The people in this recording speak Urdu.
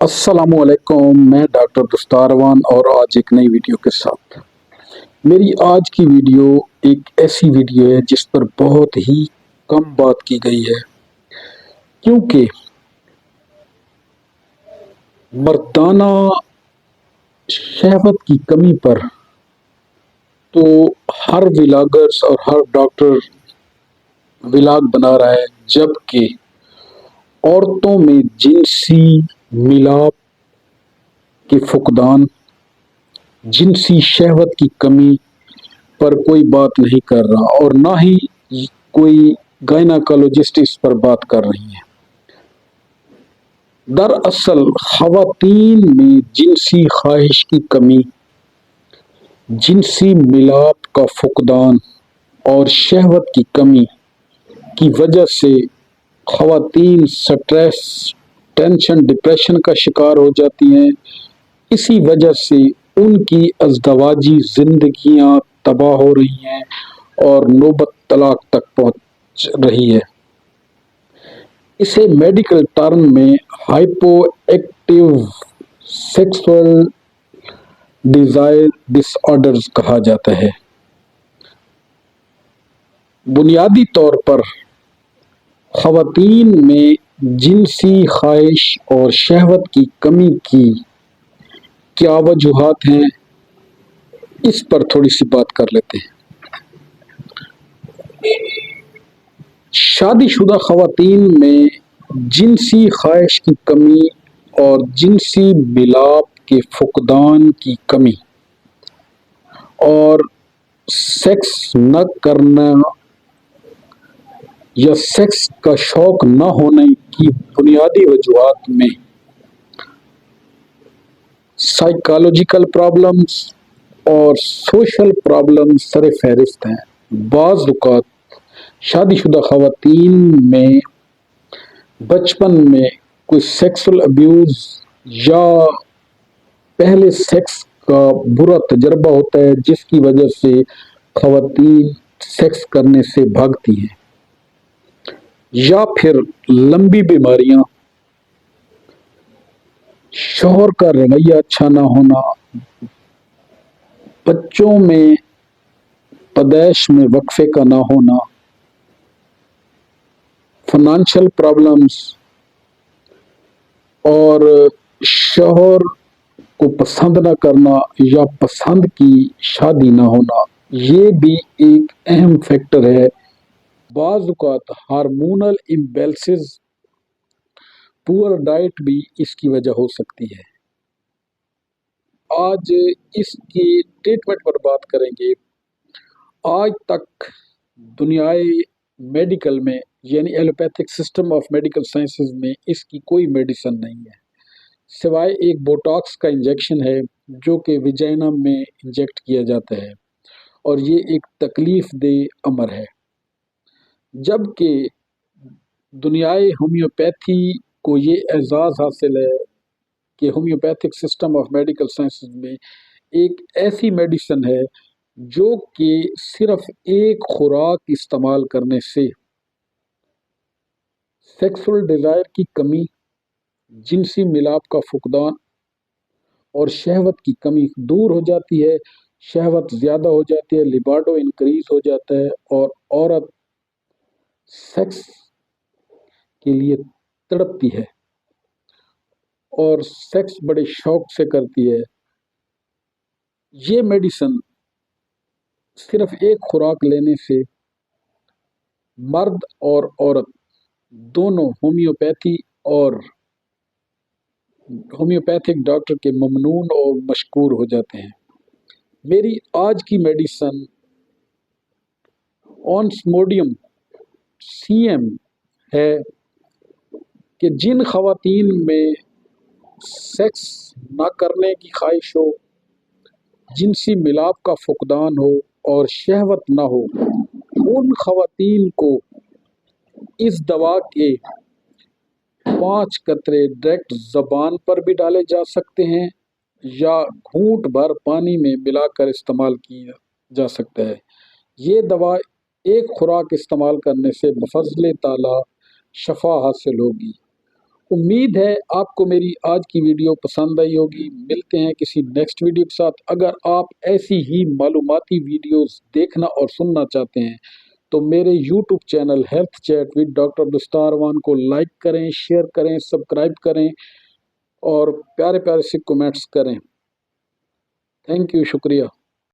السلام علیکم، میں ڈاکٹر دستاروان اور آج ایک نئی ویڈیو کے ساتھ۔ میری آج کی ویڈیو ایک ایسی ویڈیو ہے جس پر بہت ہی کم بات کی گئی ہے، کیونکہ مردانہ شہوت کی کمی پر تو ہر ولاگرز اور ہر ڈاکٹر ولاگ بنا رہا ہے، جبکہ عورتوں میں جنسی ملاپ کے فقدان، جنسی شہوت کی کمی پر کوئی بات نہیں کر رہا اور نہ ہی کوئی گائناکالوجسٹ اس پر بات کر رہی ہیں۔ دراصل خواتین میں جنسی خواہش کی کمی، جنسی ملاپ کا فقدان اور شہوت کی کمی کی وجہ سے خواتین سٹریس، ٹینشن، ڈپریشن کا شکار ہو جاتی ہیں۔ اسی وجہ سے ان کی ازدواجی زندگیاں تباہ ہو رہی ہیں اور نوبت طلاق تک پہنچ رہی ہے۔ اسے میڈیکل ٹرم میں ہائپو ایکٹیو سیکسول ڈیزائر ڈس آرڈرز کہا جاتا ہے۔ بنیادی طور پر خواتین میں جنسی خواہش اور شہوت کی کمی کی کیا وجوہات ہیں، اس پر تھوڑی سی بات کر لیتے ہیں۔ شادی شدہ خواتین میں جنسی خواہش کی کمی اور جنسی ملاپ کے فقدان کی کمی اور سیکس نہ کرنا یا سیکس کا شوق نہ ہونے کی بنیادی وجوہات میں سائیکالوجیکل پرابلمز اور سوشل پرابلمز سر فہرست ہیں۔ بعض اوقات شادی شدہ خواتین میں بچپن میں کوئی سیکسول ابیوز یا پہلے سیکس کا برا تجربہ ہوتا ہے، جس کی وجہ سے خواتین سیکس کرنے سے بھاگتی ہیں، یا پھر لمبی بیماریاں، شوہر کا رویہ اچھا نہ ہونا، بچوں میں پیدائش میں وقفے کا نہ ہونا، فائنانشل پرابلمز اور شوہر کو پسند نہ کرنا یا پسند کی شادی نہ ہونا، یہ بھی ایک اہم فیکٹر ہے۔ بعض اوقات ہارمونل امبیلنسز، پور ڈائٹ بھی اس کی وجہ ہو سکتی ہے۔ آج اس کی ٹریٹمنٹ پر بات کریں گے۔ آج تک دنیائے میڈیکل میں یعنی allopathic system of medical sciences میں اس کی کوئی میڈیسن نہیں ہے، سوائے ایک بوٹاکس کا انجیکشن ہے جو کہ ویجائنا میں انجیکٹ کیا جاتا ہے، اور یہ ایک تکلیف دہ امر ہے۔ جبکہ دنیائے ہومیوپیتھی کو یہ اعزاز حاصل ہے کہ homeopathic system of medical sciences میں ایک ایسی میڈیسن ہے جو کہ صرف ایک خوراک استعمال کرنے سے سیکسول ڈیزائر کی کمی، جنسی ملاپ کا فقدان اور شہوت کی کمی دور ہو جاتی ہے، شہوت زیادہ ہو جاتی ہے، لیباڈو انکریز ہو جاتا ہے اور عورت سیکس کے لیے تڑپتی ہے اور سیکس بڑے شوق سے کرتی ہے۔ یہ میڈیسن صرف ایک خوراک لینے سے مرد اور عورت دونوں ہومیوپیتھی اور ہومیوپیتھک ڈاکٹر کے ممنون اور مشکور ہو جاتے ہیں۔ میری آج کی میڈیسن اونسموڈیم CM ہے کہ جن خواتین میں سیکس نہ کرنے کی خواہش ہو، جنسی ملاپ کا فقدان ہو اور شہوت نہ ہو، ان خواتین کو اس دوا کے 5 قطرے ڈائریکٹ زبان پر بھی ڈالے جا سکتے ہیں یا گھونٹ بھر پانی میں ملا کر استعمال کیا جا سکتا ہے۔ یہ دوا ایک خوراک استعمال کرنے سے بفضل تعالی شفا حاصل ہوگی امید ہے آپ کو میری آج کی ویڈیو پسند آئی ہوگی۔ ملتے ہیں کسی نیکسٹ ویڈیو کے ساتھ۔ اگر آپ ایسی ہی معلوماتی ویڈیوز دیکھنا اور سننا چاہتے ہیں تو میرے YouTube channel health chat with doctor دستاروان کو لائک کریں، شیئر کریں، سبسکرائب کریں اور پیارے پیارے سے کمنٹس کریں۔ تھینک یو، شکریہ۔